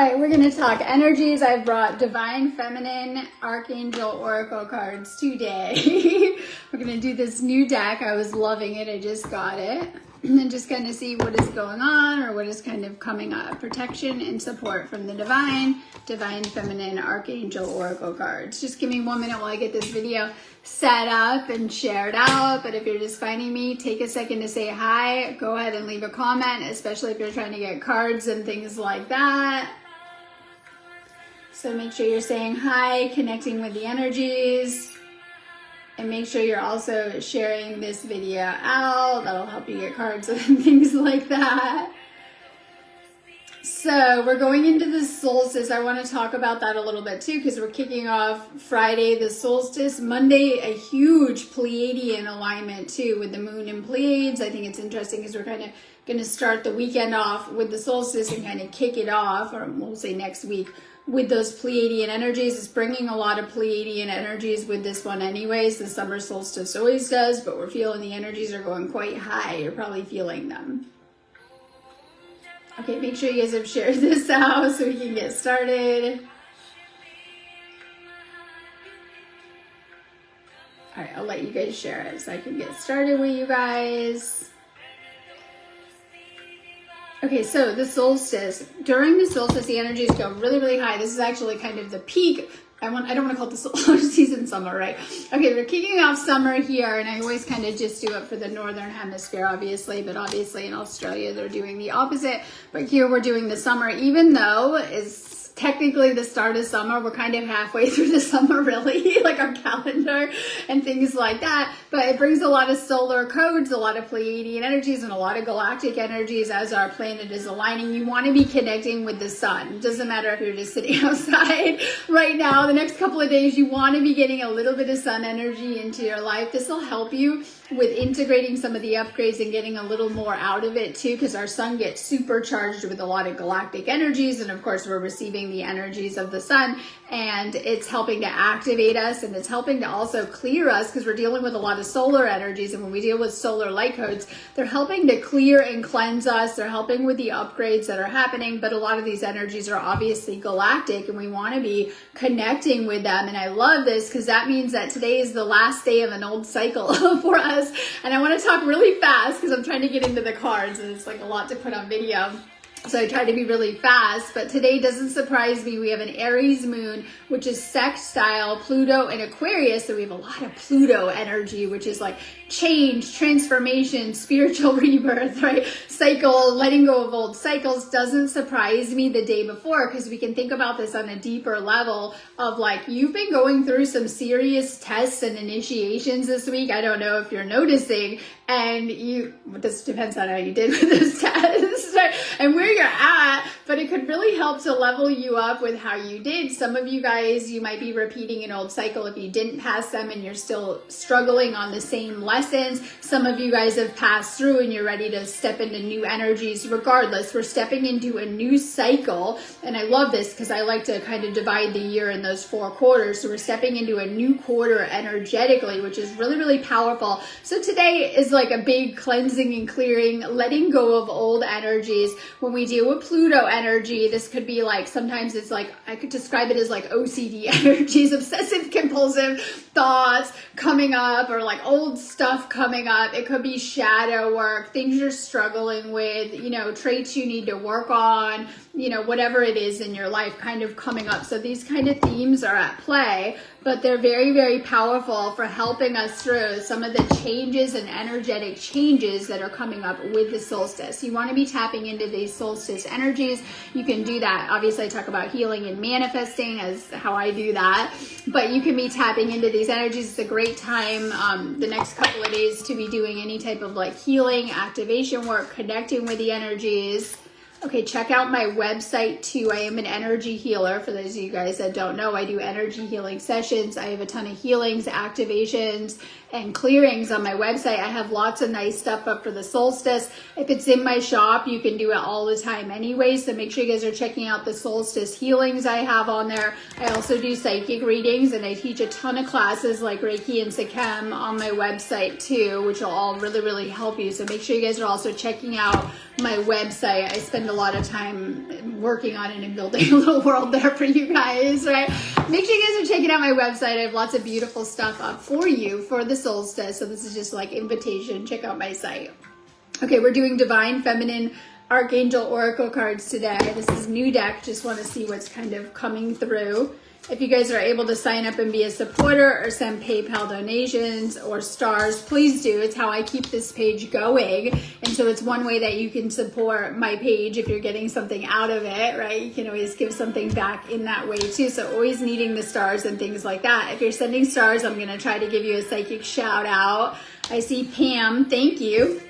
right, we're going to talk energies. I've brought Divine Feminine Archangel Oracle cards today. We're going to do this new deck. I was loving it. I just got it. And then just kind of see what is going on or what is kind of coming up. Protection and support from the Divine Feminine Archangel Oracle cards. Just give me 1 minute while I get this video set up and shared out. But if you're just finding me, take a second to say hi. Go ahead and leave a comment, especially if you're trying to get cards and things like that. So make sure you're saying hi, connecting with the energies. And make sure you're also sharing this video out. That'll help you get cards and things like that. So we're going into the solstice. I want to talk about that a little bit too, because we're kicking off Friday, the solstice. Monday, a huge Pleiadian alignment too with the moon and Pleiades. I think it's interesting because we're kind of going to start the weekend off with the solstice and kind of kick it off, or we'll say next week, with those Pleiadian energies. It's bringing a lot of Pleiadian energies with this one anyways. The summer solstice always does, but we're feeling the energies are going quite high. You're probably feeling them. Okay, make sure you guys have shared this out so we can get started. All right, I'll let you guys share it so I can get started with you guys. Okay, so the solstice. During the solstice, the energies go really, really high. This is actually kind of the peak. I don't want to call it the solar season summer, right? Okay, we're kicking off summer here, and I always kind of just do it for the northern hemisphere, obviously, but obviously in Australia they're doing the opposite. But here we're doing the summer, even though it's technically the start of summer. We're kind of halfway through the summer, really, like our calendar and things like that. But it brings a lot of solar codes, a lot of Pleiadian energies, and a lot of galactic energies as our planet is aligning. You want to be connecting with the sun. It doesn't matter if you're just sitting outside right now. The next couple of days, you want to be getting a little bit of sun energy into your life. This will help you with integrating some of the upgrades and getting a little more out of it too, because our sun gets supercharged with a lot of galactic energies, and of course we're receiving the energies of the sun, and it's helping to activate us, and it's helping to also clear us, because we're dealing with a lot of solar energies. And when we deal with solar light codes, they're helping to clear and cleanse us. They're helping with the upgrades that are happening, but a lot of these energies are obviously galactic, and we want to be connecting with them. And I love this because that means that today is the last day of an old cycle for us. And I want to talk really fast because I'm trying to get into the cards, and it's like a lot to put on video. So I try to be really fast, but today doesn't surprise me. We have an Aries moon, which is sextile Pluto and Aquarius. So we have a lot of Pluto energy, which is like change, transformation, spiritual rebirth, right? Cycle, letting go of old cycles. Doesn't surprise me the day before, because we can think about this on a deeper level of like, you've been going through some serious tests and initiations this week. I don't know if you're noticing, and this depends on how you did with those tests, right? And where you're at, but it could really help to level you up with how you did. Some of you guys, you might be repeating an old cycle if you didn't pass them and you're still struggling on the same lessons. Some of you guys have passed through and you're ready to step into new energies. Regardless, we're stepping into a new cycle, and I love this because I like to kind of divide the year in those 4 quarters. So we're stepping into a new quarter energetically, which is really, really powerful. So today is like a big cleansing and clearing, letting go of old energies. When we deal with Pluto energy, this could be like, sometimes it's like, I could describe it as like OCD energies, obsessive compulsive thoughts coming up, or like old stuff coming up. It could be shadow work, things you're struggling with, traits you need to work on, whatever it is in your life kind of coming up. So these kind of themes are at play, but they're very, very powerful for helping us through some of the changes and energetic changes that are coming up with the solstice. You want to be tapping into these solstice energies. You can do that. Obviously, I talk about healing and manifesting as how I do that, but you can be tapping into these energies. It's a great time the next couple of days to be doing any type of like healing, activation work, connecting with the energies. Okay, check out my website too. I am an energy healer. For those of you guys that don't know, I do energy healing sessions. I have a ton of healings, activations, and clearings on my website. I have lots of nice stuff up for the solstice. If it's in my shop, you can do it all the time anyway. So make sure you guys are checking out the solstice healings I have on there. I also do psychic readings, and I teach a ton of classes like Reiki and Sikhem on my website too, which will all really, really help you. So make sure you guys are also checking out my website. I spend a a lot of time working on it and building a little world there for you guys, right? Make sure you guys are checking out my website. I have lots of beautiful stuff up for you for the solstice. So this is just like invitation. Check out my site. Okay, we're doing Divine Feminine Archangel Oracle cards today. This is new deck. Just want to see what's kind of coming through. If you guys are able to sign up and be a supporter or send PayPal donations or stars, please do. It's how I keep this page going. And so it's one way that you can support my page if you're getting something out of it, right? You can always give something back in that way too. So always needing the stars and things like that. If you're sending stars, I'm going to try to give you a psychic shout out. I see Pam. Thank you.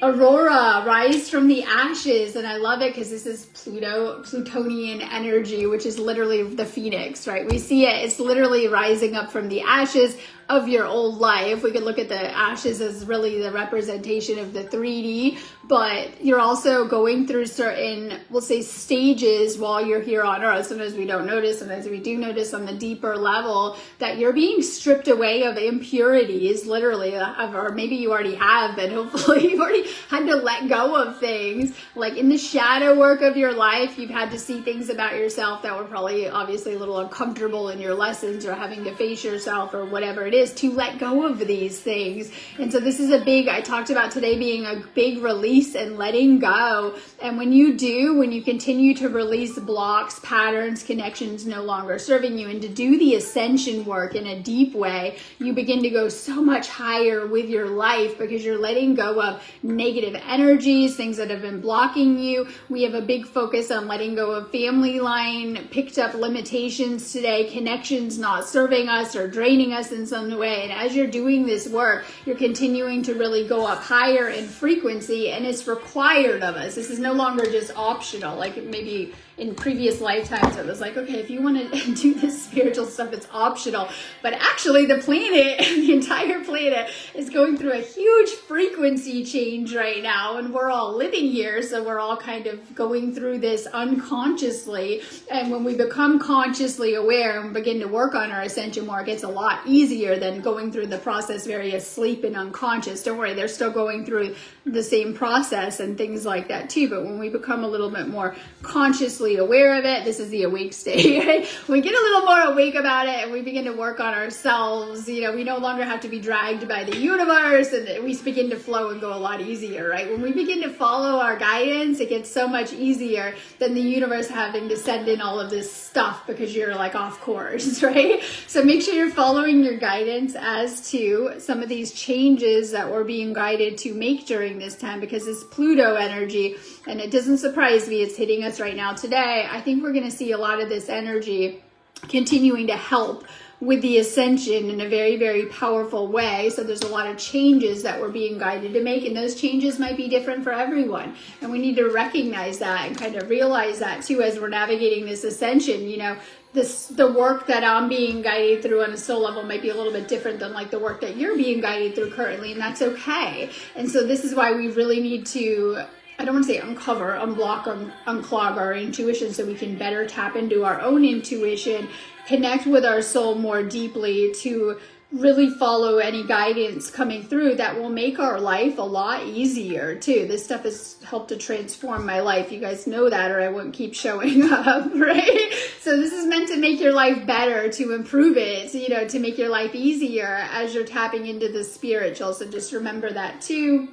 Aurora, rise from the ashes, and I love it because this is Plutonian energy, which is literally the phoenix, right? We see it, it's literally rising up from the ashes of your old life. We could look at the ashes as really the representation of the 3D, but you're also going through certain, we'll say, stages while you're here on Earth. Sometimes we don't notice, sometimes we do notice on the deeper level that you're being stripped away of impurities, literally, or maybe you already have been, hopefully you've already had to let go of things. Like in the shadow work of your life, you've had to see things about yourself that were probably obviously a little uncomfortable in your lessons, or having to face yourself, or whatever it is, to let go of these things. And so this is a big, I talked about today being a big release and letting go. And when you do, when you continue to release blocks, patterns, connections no longer serving you, and to do the ascension work in a deep way, you begin to go so much higher with your life because you're letting go of negative energies, things that have been blocking you. We have a big focus on letting go of family line, picked up limitations today, connections not serving us or draining us in some way. And as you're doing this work, you're continuing to really go up higher in frequency, and it's required of us. This is no longer just optional, like maybe in previous lifetimes it was like, okay, if you want to do this spiritual stuff, it's optional. But actually the planet, the entire planet, is going through a huge frequency change right now, and we're all living here, so we're all kind of going through this unconsciously. And when we become consciously aware and begin to work on our ascension work, it's a lot easier than going through the process very asleep and unconscious. Don't worry, they're still going through the same process and things like that too. But when we become a little bit more consciously aware of it, this is the awake state, right? We get a little more awake about it and we begin to work on ourselves. You know, we no longer have to be dragged by the universe, and we begin to flow and go a lot easier, right? When we begin to follow our guidance, it gets so much easier than the universe having to send in all of this stuff because you're like off course, right? So make sure you're following your guidance as to some of these changes that we're being guided to make during this time, because it's Pluto energy, and it doesn't surprise me, it's hitting us right now today. I think we're going to see a lot of this energy continuing to help with the ascension in a very, very powerful way. So there's a lot of changes that we're being guided to make, and those changes might be different for everyone. And we need to recognize that and kind of realize that too as we're navigating this ascension. You know, the work that I'm being guided through on a soul level might be a little bit different than like the work that you're being guided through currently, and that's okay. And so this is why we really need to, I don't want to say uncover, unblock, unclog our intuition so we can better tap into our own intuition, connect with our soul more deeply, to really follow any guidance coming through that will make our life a lot easier too. This stuff has helped to transform my life. You guys know that, or I wouldn't keep showing up, right? So this is meant to make your life better, to improve it, you know, to make your life easier as you're tapping into the spiritual. So just remember that too.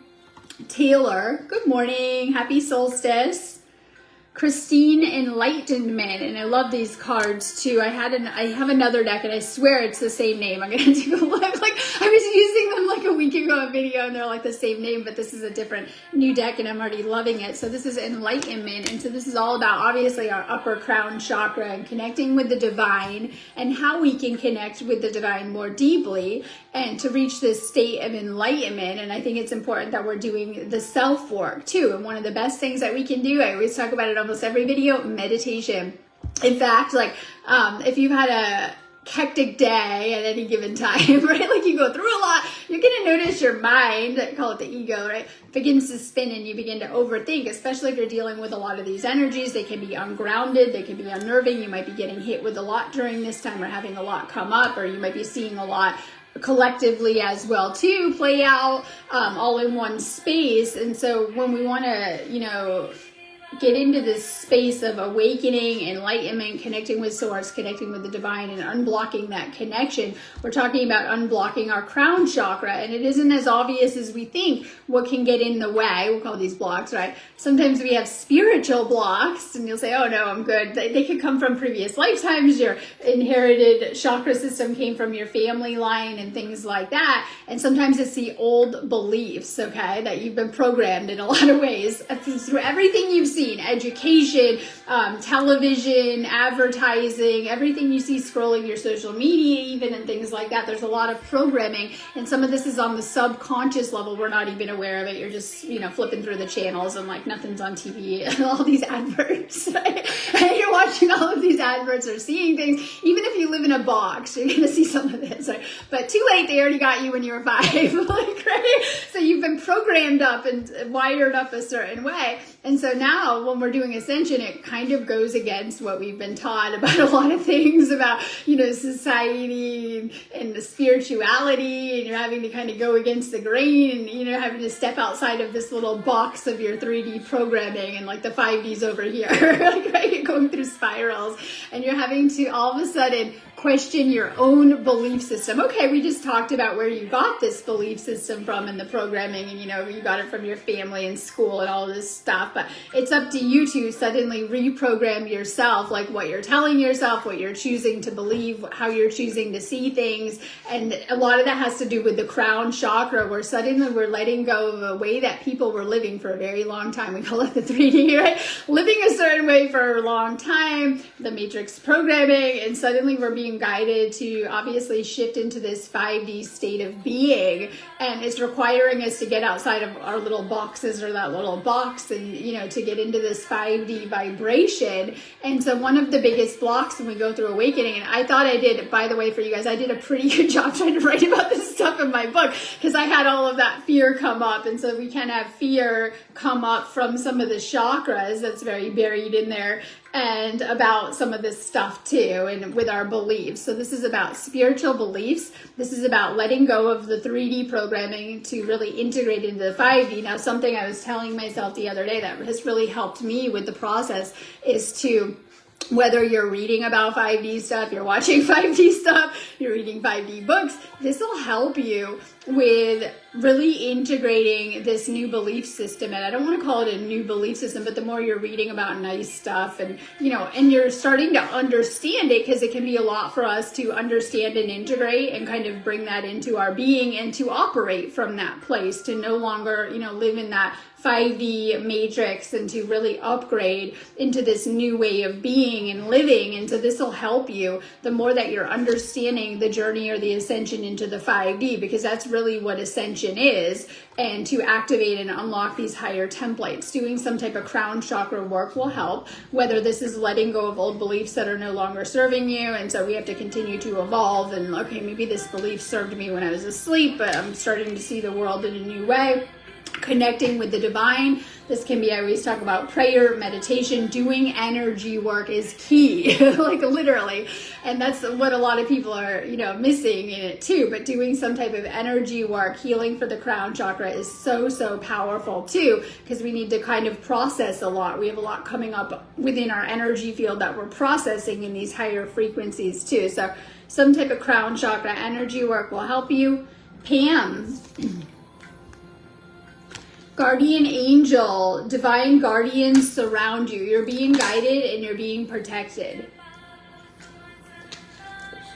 Taylor, good morning. Happy solstice. Christine Enlightenment, and I love these cards too. I have another deck, and I swear it's the same name. I'm gonna take a look. Like I was using them like a week ago in a video, and they're like the same name, but this is a different new deck, and I'm already loving it. So this is Enlightenment, and so this is all about obviously our upper crown chakra and connecting with the divine, and how we can connect with the divine more deeply and to reach this state of enlightenment. And I think it's important that we're doing the self work too. And one of the best things that we can do, I always talk about it almost every video, meditation. In fact, like if you've had a hectic day at any given time, right? Like you go through a lot, you're going to notice your mind, I call it the ego, right? Begins to spin, and you begin to overthink, especially if you're dealing with a lot of these energies. They can be ungrounded, they can be unnerving. You might be getting hit with a lot during this time, or having a lot come up, or you might be seeing a lot collectively as well too play out all in one space. And so when we want to, get into this space of awakening, enlightenment, connecting with source, connecting with the divine, and unblocking that connection, we're talking about unblocking our crown chakra. And it isn't as obvious as we think what can get in the way. We'll call these blocks, right? Sometimes we have spiritual blocks, and you'll say, oh no, I'm good. They could come from previous lifetimes. Your inherited chakra system came from your family line and things like that. And sometimes it's the old beliefs, okay, that you've been programmed in a lot of ways through everything you've seen, education, television, advertising, everything you see scrolling your social media even, and things like that. There's a lot of programming, and some of this is on the subconscious level. We're not even aware of it. You're just, flipping through the channels and like nothing's on TV and all these adverts, right? And you're watching all of these adverts or seeing things. Even if you live in a box, you're going to see some of this, right? But too late, they already got you when you were 5, like, right? So you've been programmed up and wired up a certain way. And so now when we're doing Ascension, it kind of goes against what we've been taught about a lot of things about, society and the spirituality, and you're having to kind of go against the grain, and, having to step outside of this little box of your 3D programming and like the 5Ds over here, like, right? You're going through spirals, and you're having to all of a sudden question your own belief system. Okay, we just talked about where you got this belief system from and the programming, and you got it from your family and school and all this stuff, but it's up to you to suddenly reprogram yourself, like what you're telling yourself, what you're choosing to believe, how you're choosing to see things. And a lot of that has to do with the crown chakra, where suddenly we're letting go of a way that people were living for a very long time. We call it the 3D, right? Living a certain way for a long time, the matrix programming, and suddenly we're being guided to obviously shift into this 5D state of being, and it's requiring us to get outside of our little boxes or that little box, and to get into this 5D vibration. And so one of the biggest blocks when we go through awakening, and I thought I did, by the way, for you guys, I did a pretty good job trying to write about this stuff in my book, because I had all of that fear come up. And so we can have fear come up from some of the chakras that's very buried in there, and about some of this stuff too, and with our beliefs. So this is about spiritual beliefs. This is about letting go of the 3D programming to really integrate into the 5D. Now, something I was telling myself the other day that has really helped me with the process is to, whether you're reading about 5D stuff, you're watching 5D stuff, you're reading 5D books, this will help you with really integrating this new belief system. And I don't want to call it a new belief system, but the more you're reading about nice stuff and, and you're starting to understand it, because it can be a lot for us to understand and integrate and kind of bring that into our being and to operate from that place, to no longer, live in that 5D matrix, and to really upgrade into this new way of being and living. And so this will help you the more that you're understanding the journey or the ascension into the 5D, because that's really what Ascension is. And to activate and unlock these higher templates, doing some type of crown chakra work will help, whether this is letting go of old beliefs that are no longer serving you. And so we have to continue to evolve, and okay, maybe this belief served me when I was asleep, but I'm starting to see the world in a new way. Connecting with the divine. This can be, I always talk about prayer, meditation, doing energy work is key, like literally. And that's what a lot of people are, missing in it too. But doing some type of energy work, healing for the crown chakra is so, so powerful too, because we need to kind of process a lot. We have a lot coming up within our energy field that we're processing in these higher frequencies too. So some type of crown chakra energy work will help you. Pam. Guardian angel, divine guardians surround you. You're being guided and you're being protected.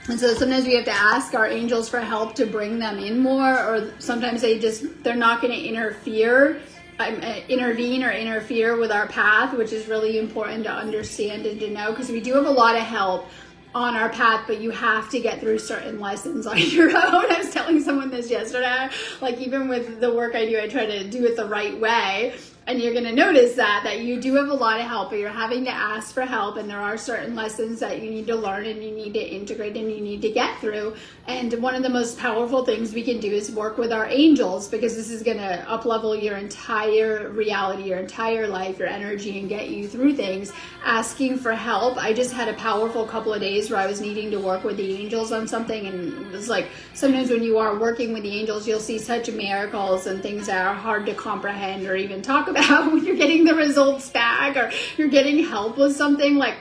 And so sometimes we have to ask our angels for help to bring them in more, or sometimes they're not going to intervene or interfere with our path, which is really important to understand and to know, because we do have a lot of help on our path, but you have to get through certain lessons on your own. I was telling someone this yesterday, like even with the work I do, I try to do it the right way. And you're going to notice that you do have a lot of help, but you're having to ask for help, and there are certain lessons that you need to learn and you need to integrate and you need to get through. And one of the most powerful things we can do is work with our angels, because this is going to up-level your entire reality, your entire life, your energy, and get you through things. Asking for help. I just had a powerful couple of days where I was needing to work with the angels on something, and it was like, sometimes when you are working with the angels, you'll see such miracles and things that are hard to comprehend or even talk about when you're getting the results back, or you're getting help with something, like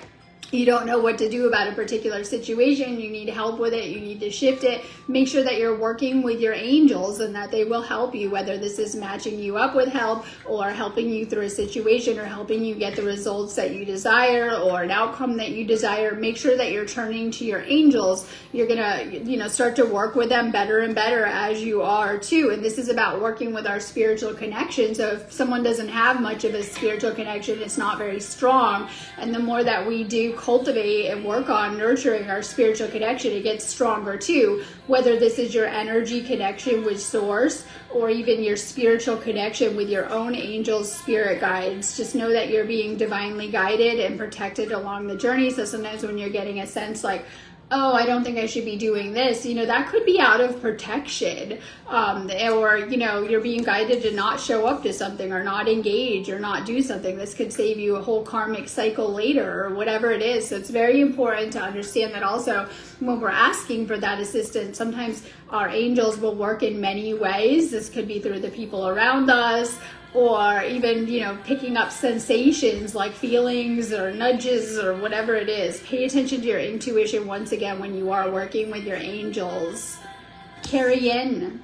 you don't know what to do about a particular situation, you need help with it, you need to shift it. Make sure that you're working with your angels and that they will help you, whether this is matching you up with help or helping you through a situation or helping you get the results that you desire or an outcome that you desire. Make sure that you're turning to your angels. You're gonna, start to work with them better and better as you are too. And this is about working with our spiritual connection. So if someone doesn't have much of a spiritual connection, it's not very strong. And the more that we do cultivate and work on nurturing our spiritual connection, it gets stronger too. Whether this is your energy connection with source or even your spiritual connection with your own angels, spirit guides, just know that you're being divinely guided and protected along the journey. So sometimes when you're getting a sense like, oh, I don't think I should be doing this, that could be out of protection. Or, you're being guided to not show up to something or not engage or not do something. This could save you a whole karmic cycle later or whatever it is. So it's very important to understand that also when we're asking for that assistance, sometimes our angels will work in many ways. This could be through the people around us, or even, picking up sensations like feelings or nudges or whatever it is. Pay attention to your intuition once again when you are working with your angels. Carry in.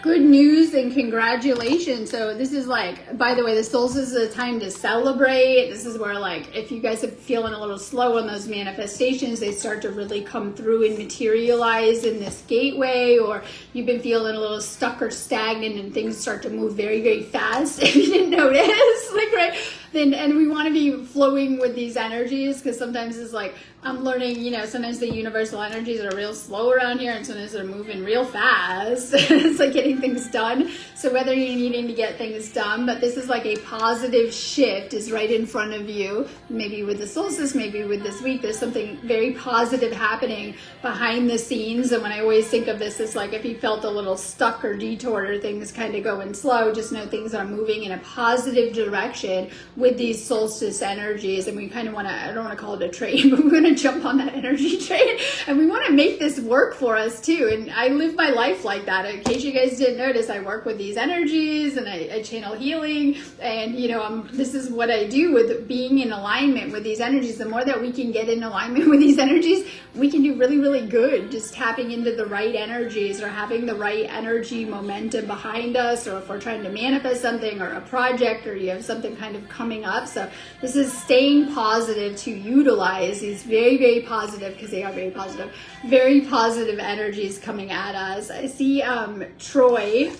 Good news and congratulations. So this is like, by the way, the solstice is a time to celebrate. This is where, like, if you guys are feeling a little slow on those manifestations, they start to really come through and materialize in this gateway, or you've been feeling a little stuck or stagnant and things start to move very, very fast if you didn't notice, like, right? And we want to be flowing with these energies, because sometimes it's like, I'm learning, sometimes the universal energies are real slow around here and sometimes they're moving real fast. It's like getting things done. So whether you're needing to get things done, but this is like a positive shift is right in front of you. Maybe with the solstice, maybe with this week, there's something very positive happening behind the scenes. And when I always think of this, it's like if you felt a little stuck or detoured or things kind of going slow, just know things are moving in a positive direction with these solstice energies. And we kind of want to, I don't want to call it a train, but we're going to jump on that energy train, and we want to make this work for us too. And I live my life like that. In case you guys didn't notice, I work with these energies and I channel healing, and this is what I do with being in alignment with these energies. The more that we can get in alignment with these energies, we can do really, really good. Just tapping into the right energies or having the right energy momentum behind us, or if we're trying to manifest something or a project, or you have something kind of coming up. So this is staying positive to utilize these very, very positive, because they are very positive energies coming at us. I see Troy.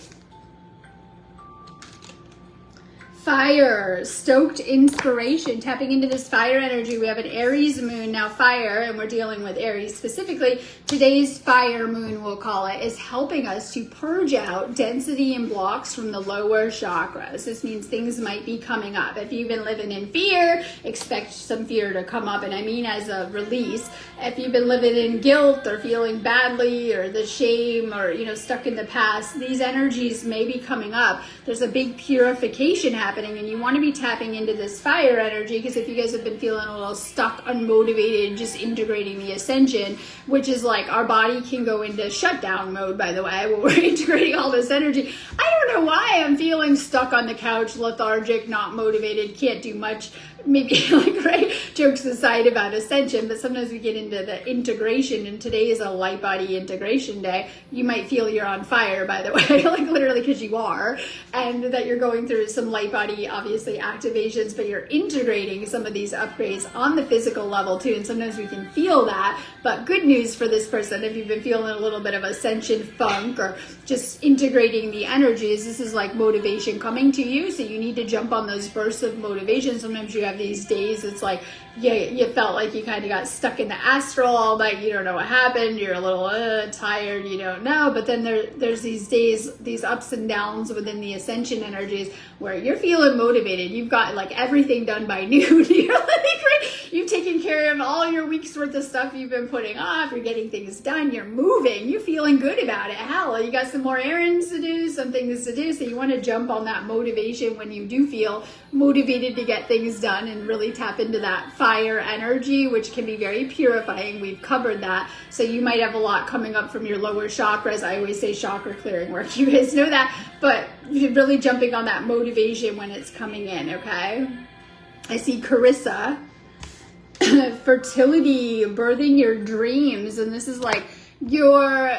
Fire, stoked inspiration, tapping into this fire energy. We have an Aries moon now, fire, and we're dealing with Aries specifically. Today's fire moon, we'll call it, is helping us to purge out density and blocks from the lower chakras. This means things might be coming up. If you've been living in fear, expect some fear to come up, and I mean as a release. If you've been living in guilt or feeling badly or the shame or stuck in the past, these energies may be coming up. There's a big purification happening, and you want to be tapping into this fire energy, because if you guys have been feeling a little stuck, unmotivated, just integrating the Ascension, which is like our body can go into shutdown mode, by the way, when we're integrating all this energy. I don't know why I'm feeling stuck on the couch, lethargic, not motivated, can't do much. Maybe right, jokes aside about Ascension, but sometimes we get into the integration, and today is a light body integration day. You might feel you're on fire, by the way, like literally, because you are, and that you're going through some light body, obviously, activations, but you're integrating some of these upgrades on the physical level too, and sometimes we can feel that. But good news for this person, if you've been feeling a little bit of Ascension funk or just integrating the energies, this is like motivation coming to you, so you need to jump on those bursts of motivation. Sometimes you have have these days, it's like you felt like you kind of got stuck in the astral all night. You don't know what happened. You're a little tired. You don't know. But then there's these days, these ups and downs within the Ascension energies where you're feeling motivated. You've got like everything done by noon. You've taken care of all your week's worth of stuff you've been putting off. You're getting things done. You're moving. You're feeling good about it. Hell, you got some more errands to do, some things to do. So you want to jump on that motivation when you do feel motivated to get things done and really tap into that fire energy, which can be very purifying. We've covered that. So you might have a lot coming up from your lower chakras. I always say chakra clearing work. You guys know that. But you're really jumping on that motivation when it's coming in, okay? I see Carissa. Fertility, birthing your dreams. And this is like your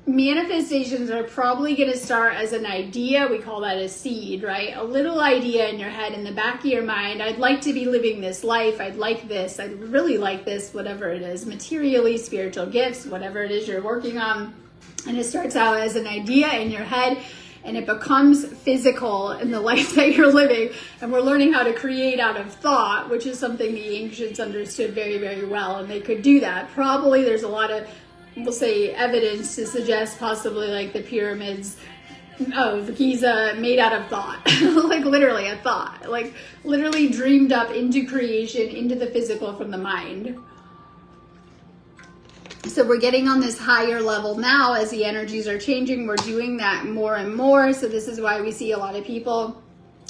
manifestations are probably going to start as an idea. We call that a seed, right? A little idea in your head, in the back of your mind. I'd like to be living this life. I'd like this. I'd really like this, whatever it is, materially, spiritual gifts, whatever it is you're working on. And it starts out as an idea in your head, and it becomes physical in the life that you're living. And we're learning how to create out of thought, which is something the ancients understood very, very well. And they could do that. Probably there's a lot of, we'll say, evidence to suggest possibly like the pyramids of Giza made out of thought. Like literally a thought. Like literally dreamed up into creation, into the physical from the mind. So we're getting on this higher level now as the energies are changing. We're doing that more and more. So this is why we see a lot of people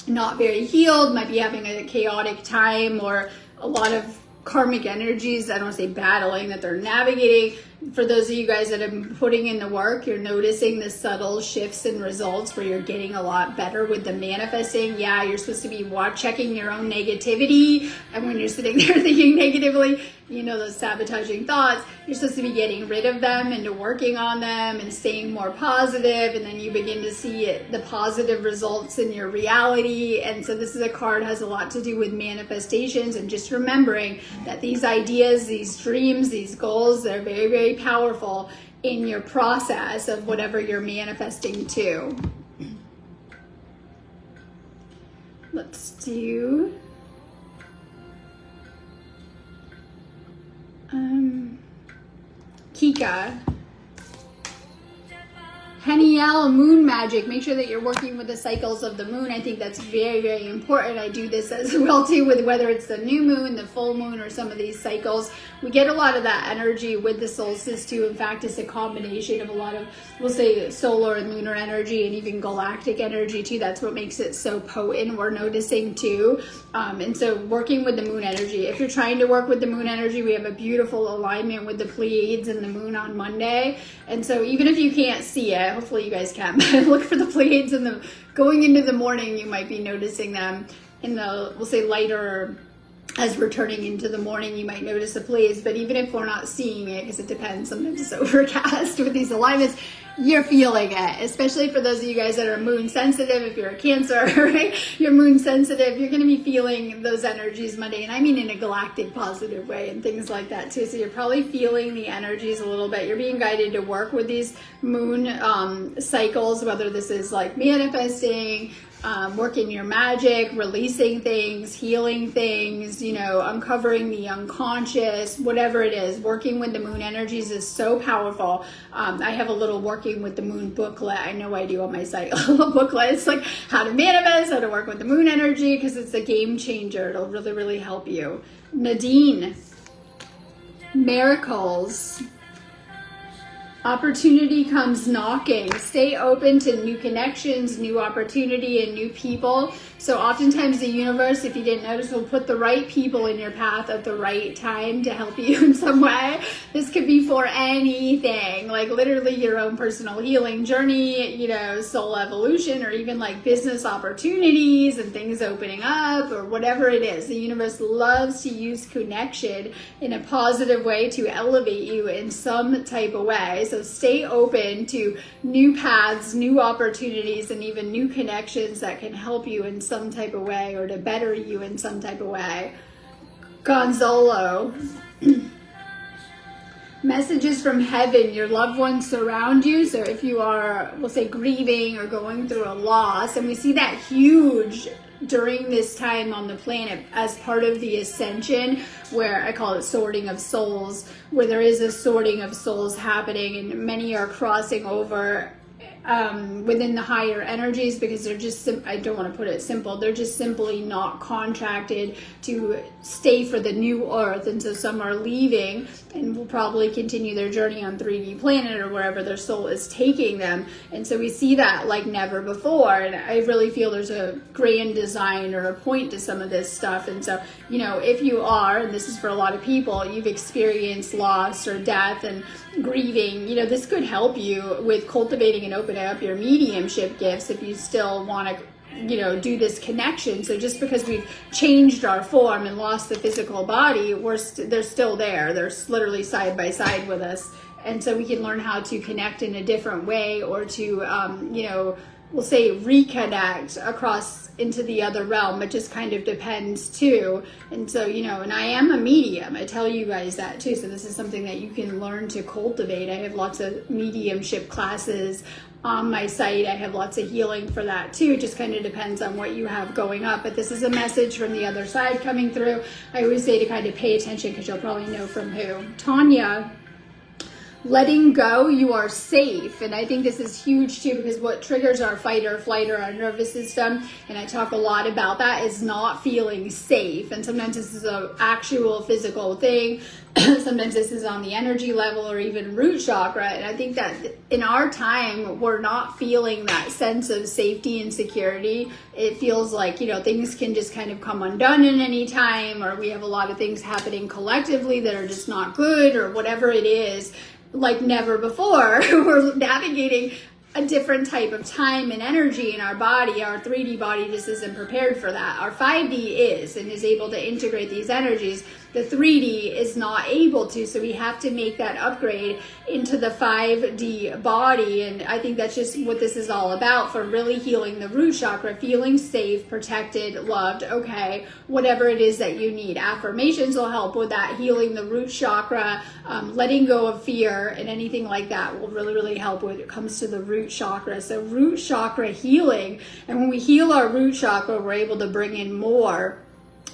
not very healed, might be having a chaotic time, or a lot of karmic energies, I don't want to say battling, that they're navigating. For those of you guys that have been putting in the work, you're noticing the subtle shifts and results where you're getting a lot better with the manifesting. Yeah, you're supposed to be checking your own negativity. And when you're sitting there thinking negatively, you know, those sabotaging thoughts, you're supposed to be getting rid of them and working on them and staying more positive. And then you begin to see the positive results in your reality. And so this is a card has a lot to do with manifestations and just remembering that these ideas, these dreams, these goals, they're very, very powerful in your process of whatever you're manifesting to. Let's do Kika. Heniel, moon magic. Make sure that you're working with the cycles of the moon. I think that's very, very important. I do this as well too, with whether it's the new moon, the full moon, or some of these cycles. We get a lot of that energy with the solstice too. In fact, it's a combination of a lot of, we'll say, solar and lunar energy and even galactic energy too. That's what makes it so potent, we're noticing too. And so working with the moon energy. If you're trying to work with the moon energy, we have a beautiful alignment with the Pleiades and the moon on Monday. And so even if you can't see it, hopefully you guys can, but look for the Pleiades and the going into the morning, you might be noticing them in the, we'll say, lighter, as we're turning into the morning, you might notice the Pleiades. But even if we're not seeing it, because it depends, sometimes it's overcast with these alignments, you're feeling it, especially for those of you guys that are moon sensitive. If you're a Cancer, right? You're moon sensitive, you're going to be feeling those energies Monday, and I mean in a galactic positive way and things like that too. So you're probably feeling the energies a little bit. You're being guided to work with these moon cycles, whether this is like manifesting, working your magic, releasing things, healing things, you know, uncovering the unconscious, whatever it is. Working with the moon energies is so powerful. I have a little working with the moon booklet. I know I do on my site. A little booklet. It's like how to manifest, how to work with the moon energy, because it's a game changer. It'll really, really help you. Nadine, miracles. Opportunity comes knocking. Stay open to new connections, new opportunity, and new people. So oftentimes the universe, if you didn't notice, will put the right people in your path at the right time to help you in some way. This could be for anything, like literally your own personal healing journey, you know, soul evolution, or even like business opportunities and things opening up, or whatever it is. The universe loves to use connection in a positive way to elevate you in some type of way. So stay open to new paths, new opportunities, and even new connections that can help you in some type of way, or to better you in some type of way. Gonzalo. messages from heaven. Your loved ones surround you. So if you are, we'll say, grieving or going through a loss, and we see that huge during this time on the planet as part of the Ascension, where I call it sorting of souls, where there is a sorting of souls happening, and many are crossing over within the higher energies, because they're just, I don't want to put it simple, they're just simply not contracted to stay for the new earth, and so some are leaving and will probably continue their journey on 3D planet or wherever their soul is taking them. And so we see that like never before, and I really feel there's a grand design or a point to some of this stuff. And so, you know, if you are, and this is for a lot of people, you've experienced loss or death and grieving, you know, this could help you with cultivating and opening up your mediumship gifts if you still want to, you know, do this connection. So just because we've changed our form and lost the physical body, they're still there. They're literally side by side with us. And so we can learn how to connect in a different way, or to, you know, we'll say reconnect across into the other realm. It just kind of depends too. And so, you know, and I am a medium. I tell you guys that too. So this is something that you can learn to cultivate. I have lots of mediumship classes on my site. I have lots of healing for that too. It just kind of depends on what you have going up. But this is a message from the other side coming through. I always say to kind of pay attention, because you'll probably know from who. Tanya, letting go, you are safe. And I think this is huge too, because what triggers our fight or flight or our nervous system, and I talk a lot about that, is not feeling safe. And sometimes this is an actual physical thing. Sometimes this is on the energy level or even root chakra. And I think that in our time, we're not feeling that sense of safety and security. It feels like, you know, things can just kind of come undone at any time, or we have a lot of things happening collectively that are just not good, or whatever it is, like never before. We're navigating a different type of time and energy in our body. Our 3D body just isn't prepared for that. Our 5D is, and is able to integrate these energies. The 3D is not able to, so we have to make that upgrade into the 5D body. And I think that's just what this is all about, for really healing the root chakra, feeling safe, protected, loved, okay, whatever it is that you need. Affirmations will help with that, healing the root chakra, letting go of fear and anything like that will really, really help when it comes to the root chakra. So root chakra healing, and when we heal our root chakra, we're able to bring in more.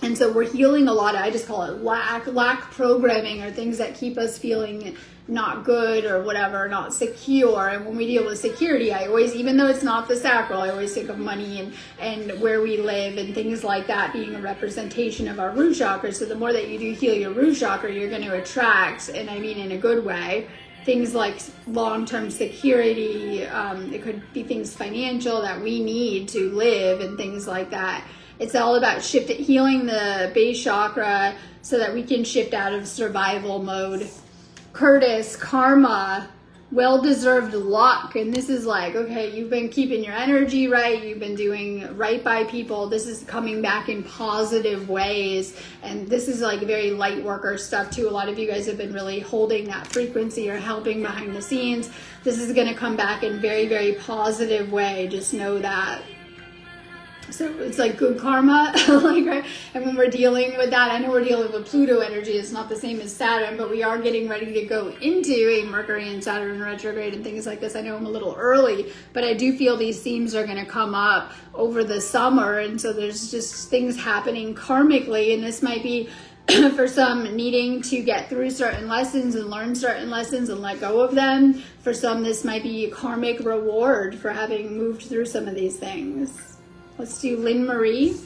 And so we're healing a lot of, I just call it lack programming, or things that keep us feeling not good or whatever, not secure. And when we deal with security, I always, even though it's not the sacral, I always think of money and where we live and things like that being a representation of our root chakra. So the more that you do heal your root chakra, you're going to attract, and I mean in a good way, things like long-term security. It could be things financial that we need to live and things like that. It's all about healing the base chakra so that we can shift out of survival mode. Curtis, karma, well-deserved luck. And this is like, okay, you've been keeping your energy right. You've been doing right by people. This is coming back in positive ways. And this is like very light worker stuff too. A lot of you guys have been really holding that frequency or helping behind the scenes. This is going to come back in very, very positive way. Just know that. So it's like good karma, like, right? And when we're dealing with that, I know we're dealing with Pluto energy. It's not the same as Saturn, but we are getting ready to go into a Mercury and Saturn retrograde and things like this. I know I'm a little early, but I do feel these themes are going to come up over the summer. And so there's just things happening karmically. And this might be for some needing to get through certain lessons and learn certain lessons and let go of them. For some, this might be a karmic reward for having moved through some of these things. Let's do Lynn Marie.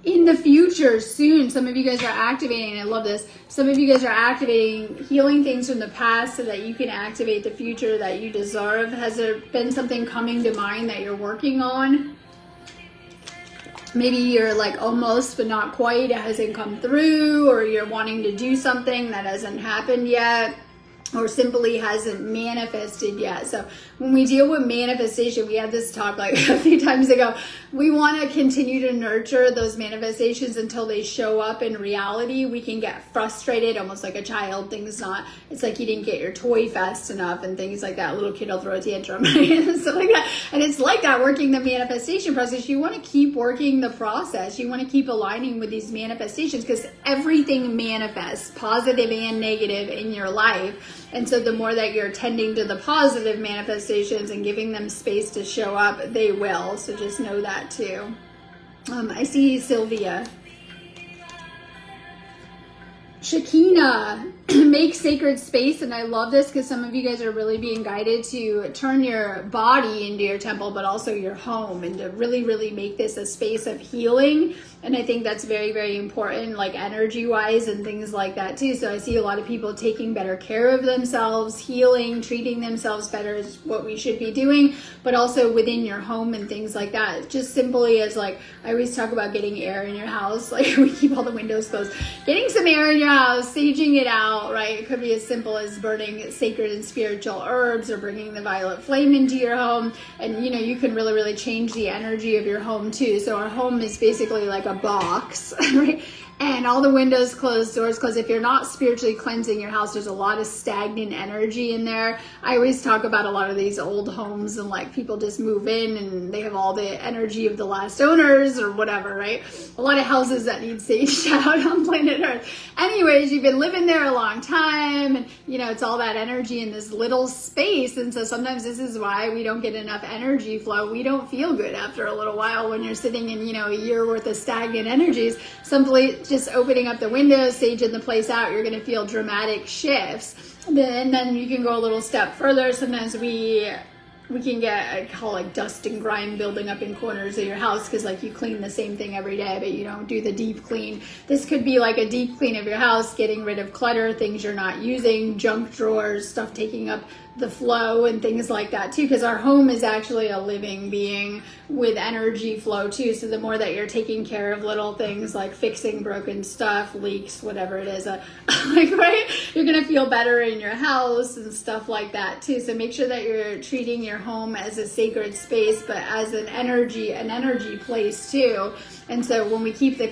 In the future, soon, some of you guys are activating, and I love this, some of you guys are activating, healing things from the past so that you can activate the future that you deserve. Has there been something coming to mind that you're working on? Maybe you're like almost, but not quite, it hasn't come through, or you're wanting to do something that hasn't happened yet. or simply hasn't manifested yet. So when we deal with manifestation, we had this talk like a few times ago, we want to continue to nurture those manifestations until they show up in reality. We can get frustrated, almost like a child. It's like you didn't get your toy fast enough and things like that. A little kid will throw a tantrum and stuff like that. And it's like that, working the manifestation process. You want to keep working the process. You want to keep aligning with these manifestations, because everything manifests, positive and negative, in your life. And so the more that you're tending to the positive manifestations and giving them space to show up, they will. So just know that too. I see Sylvia. Shakina, make sacred space. And I love this because some of you guys are really being guided to turn your body into your temple, but also your home, and to really, really make this a space of healing. And I think that's very, very important, like energy wise and things like that too. So I see a lot of people taking better care of themselves, healing, treating themselves better is what we should be doing, but also within your home and things like that. Just simply as, like, I always talk about getting air in your house. Like, we keep all the windows closed, getting some air in your house, saging it out, right? It could be as simple as burning sacred and spiritual herbs, or bringing the violet flame into your home. And, you know, you can really, really change the energy of your home too. So our home is basically like a box, right? And all the windows closed, doors closed. If you're not spiritually cleansing your house, there's a lot of stagnant energy in there. I always talk about a lot of these old homes, and like people just move in and they have all the energy of the last owners or whatever, right? A lot of houses that need saged out on planet Earth. Anyways, you've been living there a long time, and you know, it's all that energy in this little space. And so sometimes this is why we don't get enough energy flow. We don't feel good after a little while when you're sitting in, you know, a year worth of stagnant energies. Simply just opening up the windows, saging the place out, you're going to feel dramatic shifts. And then you can go a little step further. Sometimes we can get, I call it, like dust and grime building up in corners of your house, because like you clean the same thing every day, but you don't do the deep clean. This could be like a deep clean of your house, getting rid of clutter, things you're not using, junk drawers, stuff taking up the flow and things like that too, because our home is actually a living being with energy flow too. So the more that you're taking care of little things like fixing broken stuff, leaks, whatever it is, like, right, you're gonna feel better in your house and stuff like that too. So make sure that you're treating your home as a sacred space, but as an energy place too. And so when we keep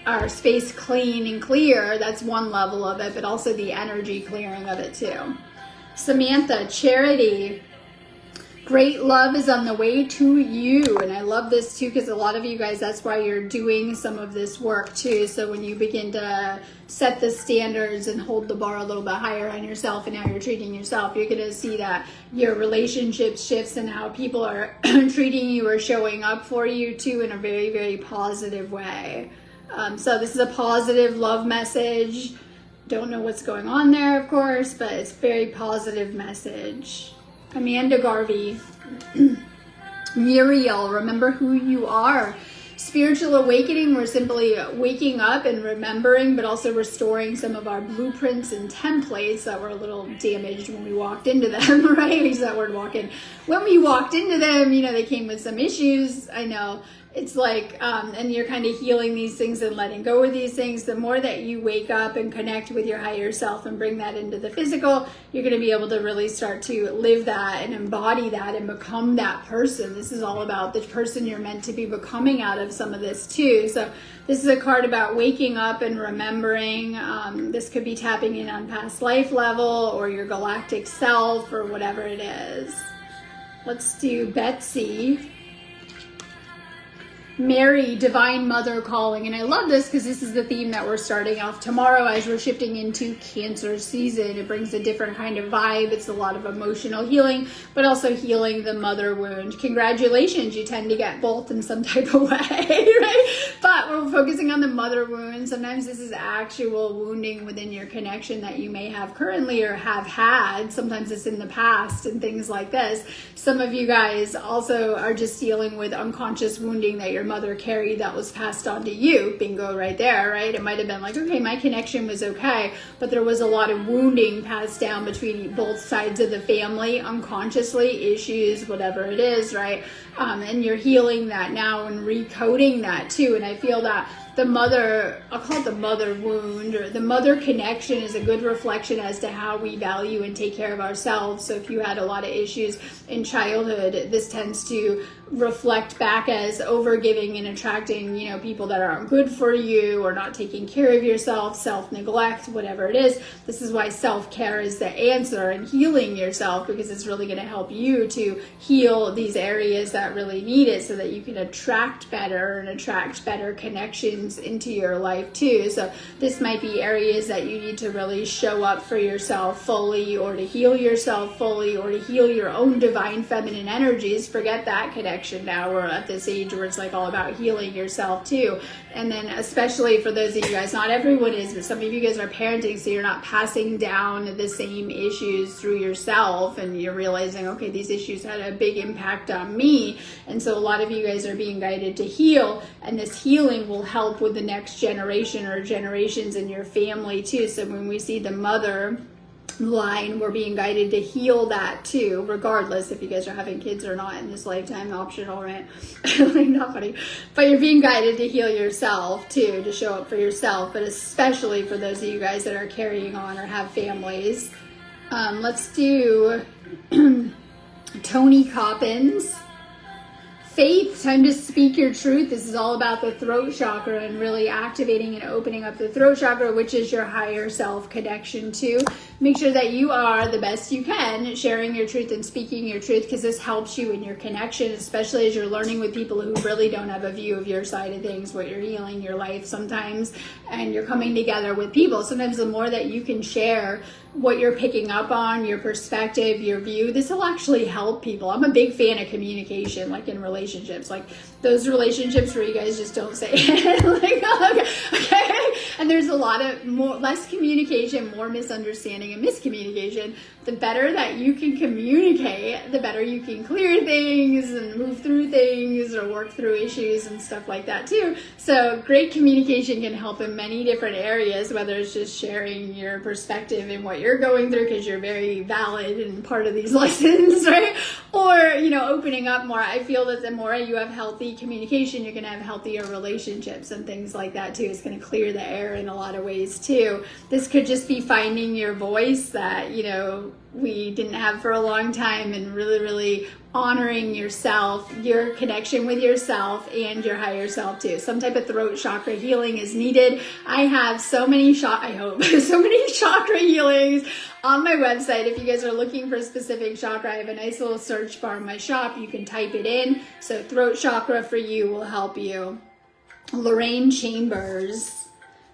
our space clean and clear, that's one level of it, but also the energy clearing of it too. Samantha, Charity, great love is on the way to you. And I love this too, because a lot of you guys, that's why you're doing some of this work too. So when you begin to set the standards and hold the bar a little bit higher on yourself, and how you're treating yourself, you're going to see that your relationship shifts and how people are treating you or showing up for you too, in a very, very positive way. So this is a positive love message. Don't know what's going on there, of course, but it's a very positive message. Amanda Garvey. Muriel, remember who you are. Spiritual awakening, we're simply waking up and remembering, but also restoring some of our blueprints and templates that were a little damaged when we walked into them, right? We use that word, walk in. When we walked into them, you know, they came with some issues. I know. It's like, and you're kind of healing these things and letting go of these things. The more that you wake up and connect with your higher self and bring that into the physical, you're going to be able to really start to live that and embody that and become that person. This is all about the person you're meant to be becoming out of some of this too. So this is a card about waking up and remembering. This could be tapping in on past life level or your galactic self or whatever it is. Let's do Betsy. Mary, Divine Mother Calling. And I love this because this is the theme that we're starting off tomorrow as we're shifting into Cancer season. It brings a different kind of vibe. It's a lot of emotional healing, but also healing the mother wound. Congratulations, you tend to get both in some type of way, right? But we're focusing on the mother wound. Sometimes this is actual wounding within your connection that you may have currently or have had. Sometimes it's in the past and things like this. Some of you guys also are just dealing with unconscious wounding that your mother carried that was passed on to you. Bingo right there, right? It might have been like, okay, my connection was okay, but there was a lot of wounding passed down between both sides of the family, unconsciously, issues, whatever it is, right? And you're healing that now and recoding that too. And I feel that the mother, I'll call it the mother wound, or the mother connection is a good reflection as to how we value and take care of ourselves. So if you had a lot of issues in childhood, this tends to reflect back as overgiving and attracting, you know, people that aren't good for you or not taking care of yourself, self-neglect, whatever it is. This is why self-care is the answer, and healing yourself, because it's really going to help you to heal these areas that really need it, so that you can attract better and attract better connections into your life too. So this might be areas that you need to really show up for yourself fully, or to heal yourself fully, or to heal your own divine feminine energies. Forget that connection. Now we're at this age where it's like all about healing yourself too. And then especially for those of you guys, not everyone is, but some of you guys are parenting, so you're not passing down the same issues through yourself, and you're realizing, okay, these issues had a big impact on me. And so a lot of you guys are being guided to heal, and this healing will help with the next generation or generations in your family too. So when we see the mother line, we're being guided to heal that too, regardless if you guys are having kids or not in this lifetime. Optional, right? Like, not funny, but you're being guided to heal yourself too, to show up for yourself, but especially for those of you guys that are carrying on or have families. Let's do Tony Coppins. Faith, time to speak your truth. This is all about the throat chakra and really activating and opening up the throat chakra, which is your higher self connection to. Make sure that you are the best you can sharing your truth and speaking your truth, because this helps you in your connection, especially as you're learning with people who really don't have a view of your side of things, what you're healing your life sometimes, and you're coming together with people. Sometimes the more that you can share what you're picking up on, your perspective, your view, this will actually help people. I'm a big fan of communication, like in relationships, like those relationships where you guys just don't say it. Like, okay. And there's a lot of less communication, more misunderstanding and miscommunication. The better that you can communicate, the better you can clear things and move through things or work through issues and stuff like that too. So great communication can help in many different areas, whether it's just sharing your perspective and what you're going through, because you're very valid and part of these lessons, right? Or, you know, opening up more. I feel that the more you have healthy communication, you're going to have healthier relationships and things like that too. It's going to clear the air in a lot of ways too. This could just be finding your voice that, you know, we didn't have for a long time, and really honoring yourself, your connection with yourself and your higher self too. Some type of throat chakra healing is needed. I have so many so many chakra healings on my website. If you guys are looking for a specific chakra, I have a nice little search bar in my shop. You can type it in. So throat chakra for you will help you. Lorraine Chambers.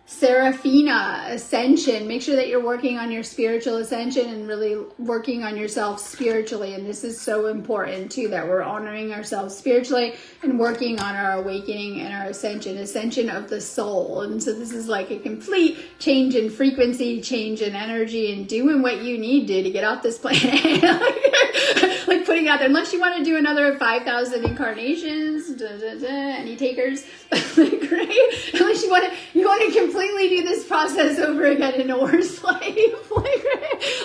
Serafina, Ascension. Make sure that you're working on your spiritual ascension and really working on yourself spiritually. And this is so important too, that we're honoring ourselves spiritually and working on our awakening and our ascension of the soul. And so this is like a complete change in frequency, change in energy, and doing what you need to get off this planet. Like putting out there, unless you want to do another 5,000 incarnations, any takers? Great. Unless you want to completely do this process over again in a worse life.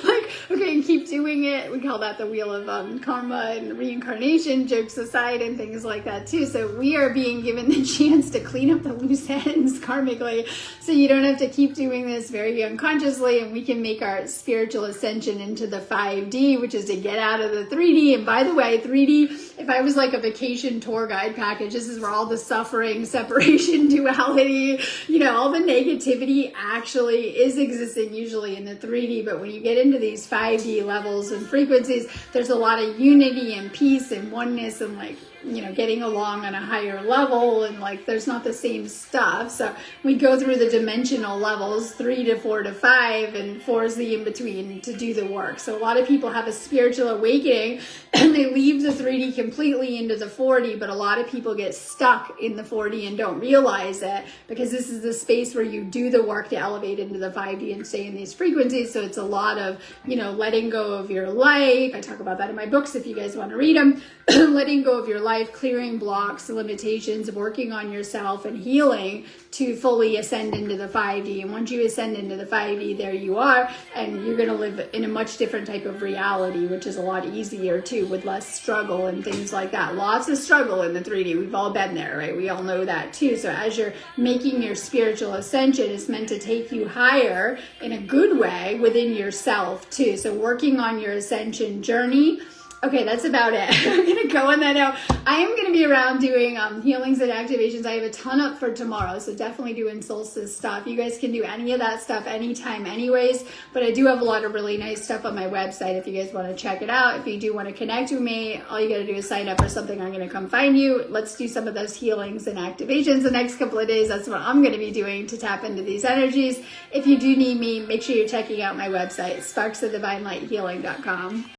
like, okay, and keep doing it. We call that the wheel of karma and reincarnation, jokes aside, and things like that too. So we are being given the chance to clean up the loose ends karmically, so you don't have to keep doing this very unconsciously, and we can make our spiritual ascension into the 5D, which is to get out of the 3D. And by the way, 3D, if I was like a vacation tour guide package, this is where all the suffering, separation, duality, you know, all the negativity actually is existing usually in the 3D. But when you get into these 5D levels and frequencies, there's a lot of unity and peace and oneness and, like, you know, getting along on a higher level, and like there's not the same stuff. So we go through the dimensional levels, 3 to 4 to 5, and 4 is the in between to do the work. So a lot of people have a spiritual awakening and they leave the 3D completely into the 4D, but a lot of people get stuck in the 4D and don't realize it, because this is the space where you do the work to elevate into the 5D and stay in these frequencies. So it's a lot of, you know, letting go of your life. I talk about that in my books if you guys want to read them. Letting go of your life, life, clearing blocks, limitations, working on yourself and healing to fully ascend into the 5D. And once you ascend into the 5D, there you are, and you're going to live in a much different type of reality, which is a lot easier too, with less struggle and things like that. Lots of struggle in the 3D. We've all been there, right? We all know that too. So as you're making your spiritual ascension, it's meant to take you higher in a good way within yourself too. So working on your ascension journey. Okay, that's about it. I'm going to go on that note. I am going to be around doing healings and activations. I have a ton up for tomorrow, so definitely doing solstice stuff. You guys can do any of that stuff anytime anyways, but I do have a lot of really nice stuff on my website if you guys want to check it out. If you do want to connect with me, all you got to do is sign up for something. I'm going to come find you. Let's do some of those healings and activations the next couple of days. That's what I'm going to be doing to tap into these energies. If you do need me, make sure you're checking out my website, sparksofdivinelightshealing.com.